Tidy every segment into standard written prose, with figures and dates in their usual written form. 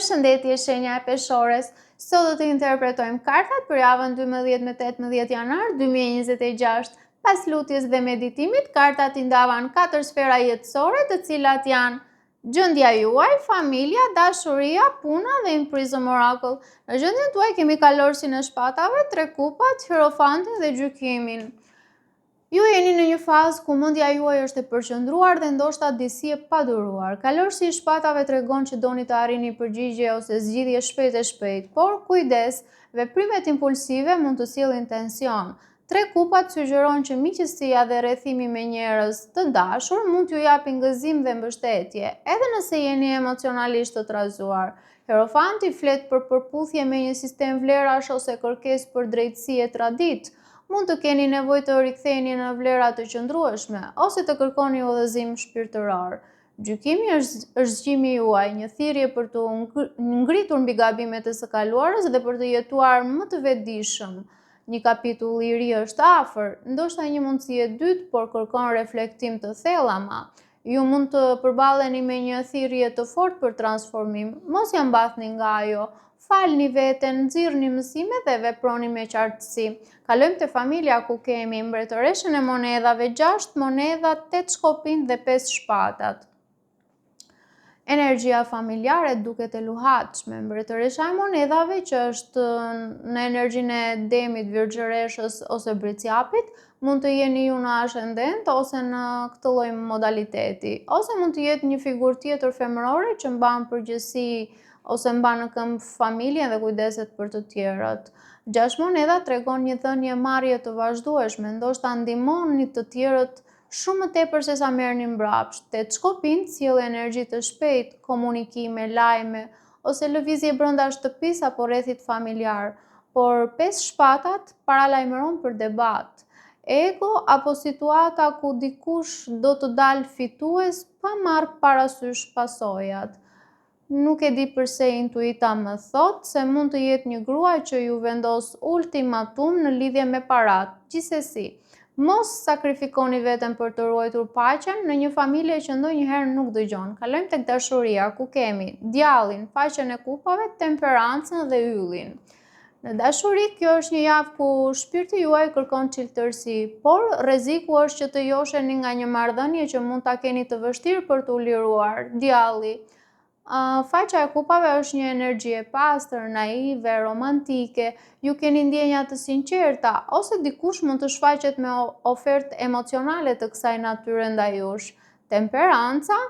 Përshëndetje, shenja e peshores. Sot do të interpretojmë kartat për javën 12 me 18 janar 2026. Pas lutjes dhe meditimit, kartat i ndavan 4 sfera jetësore, të cilat janë gjendja juaj, familja, dashuria, puna dhe Prism Oracle. Në gjendjen tuaj kemi kalorësin e shpatave, 3 kupat, hierofantin dhe gjykimin. Ju jeni në një fazë ku mendja juaj është e përqendruar dhe ndoshta disi e paduruar. Kalorësi i shpatave tregon që doni të arrini përgjigje ose zgjidhje shpejt, por kujdes, veprimet impulsive mund të sjellin tension. 3 kupat sugjeron që miqësia dhe rrethimi me njerëz të dashur mund t'ju japin gëzim dhe mbështetje, edhe nëse jeni emocionalisht të trazuar. Hierofanti flet për përputhje me një sistem vlerash ose kërkesë për drejtësi e traditë. Mund të keni nevojë të riktheheni në vlera të qëndrueshme ose të kërkoni udhëzim shpirtëror. Gjykimi është zgjimi juaj, një thirrje për të ngritur mbi gabimet e së kaluarës dhe për të jetuar më të vetëdijshëm. Një kapitull i ri është afër, ndoshta një mundësi e dytë, por kërkon reflektim të thellë ama. Ju mund të përballeni me një thirrje të fortë për transformim, mos ja mbathni nga ajo. Falni veten, nxirrni mësime dhe veproni me qartësi. Kalojmë te familja ku kemi mbretëreshën e monedhave, 6 monedha, 8 shkopin dhe 5 shpatat. Energjia familjare duket e luhatshme. Mbretëresha e monedhave, që është në energjinë e demit, virgjëreshës ose bricjapit, mund të jeni ju në ascendent ose në këtë lloj modaliteti, ose mund të jetë një figurë tjetër femërore që mban përgjegjësi ose mban në këmbë familjen dhe kujdeset për të tjerët. 6 monedha tregon një dhënie marrje të vazhdueshme, ndoshta ndihmoni të tjerët shumë më tepër se sa merrni mbrapsht. 8 shkopin sjell energji të shpejtë, komunikime, lajme ose lëvizje brenda shtëpisë apo rrethit familjar, por 5 shpatat paralajmëron për debat, ego apo situata ku dikush do të dalë fitues pa marrë parasysh pasojat. Nuk e di përse intuita më thot se mund të jetë një grua që ju vendos ultimatum në lidhje me paratë. Gjithsesi, mos sakrifikoni veten për të ruajtur paqen në një familje që ndonjëherë nuk dëgjon. Kalojmë tek dashuria, ku kemi djallin, faqen e kupave, temperancën dhe yllin. Në dashuri, kjo është një javë ku shpirti juaj kërkon çelëtërsi, por rreziku është që të josheni nga një marrëdhënie që mund ta keni të vështirë për t'u liruar. Djalli. Faqja e kupave është një energji e pastër, naive, romantike, ju keni ndjenja të sinqerta, ose dikush mund të shfaqet me ofertë emocionale të kësaj natyre ndaj jush. Temperanca,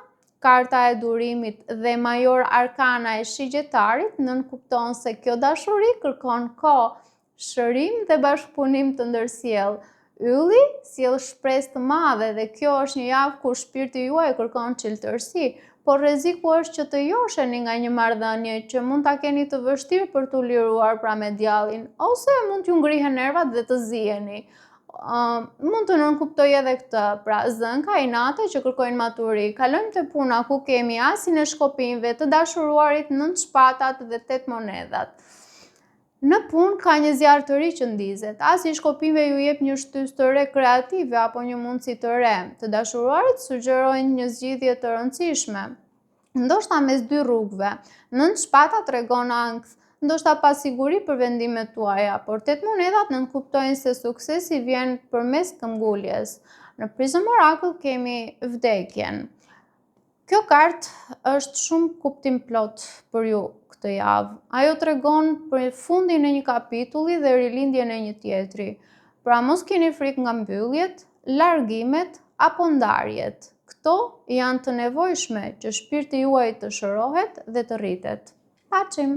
karta e durimit dhe major arkana e shigjetarit nënkupton se kjo dashuri kërkon kohë, shërim dhe bashkëpunim të ndërsjellë. Ylli sjell shpresë të madhe dhe kjo është një javë ku shpirti juaj kërkon çelëtërsi, por rreziku është që të josheni nga një marrëdhënie që mund ta keni të vështirë për t'u liruar pra me djallin, ose mund t'ju ngrihen nervat dhe të ziheni. Mund të nënkuptoj edhe këtë, pra zënka, inate që kërkojnë maturi. Kalojmë te puna, ku kemi asin e shkopinjve, të dashuruarit, 9 shpatat dhe 8 monedhat. Në punë ka një zjarr të ri që ndizet. Asi i shkopinjve ju jep një shtysë të re kreative apo një mundësi të re. Të dashuruarit sugjerojnë një zgjidhje të rëndësishme, ndoshta mes 2 rrugëve. 9 shpatat tregon ankth, ndoshta pasiguri për vendimet tuaja, por 8 monedhat nënkuptojnë se suksesi vjen përmes këmbguljes. Në Prism Oracle kemi vdekjen. Kjo kartë është shumë kuptim plot për ju këtë javë. Ajo tregon për fundin e një kapitulli dhe rilindjen e një tjetri. Pra mos keni frikë nga mbylljet, largimet apo ndarjet. Këto janë të nevojshme që shpirti juaj të shërohet dhe të rritet. Paçim!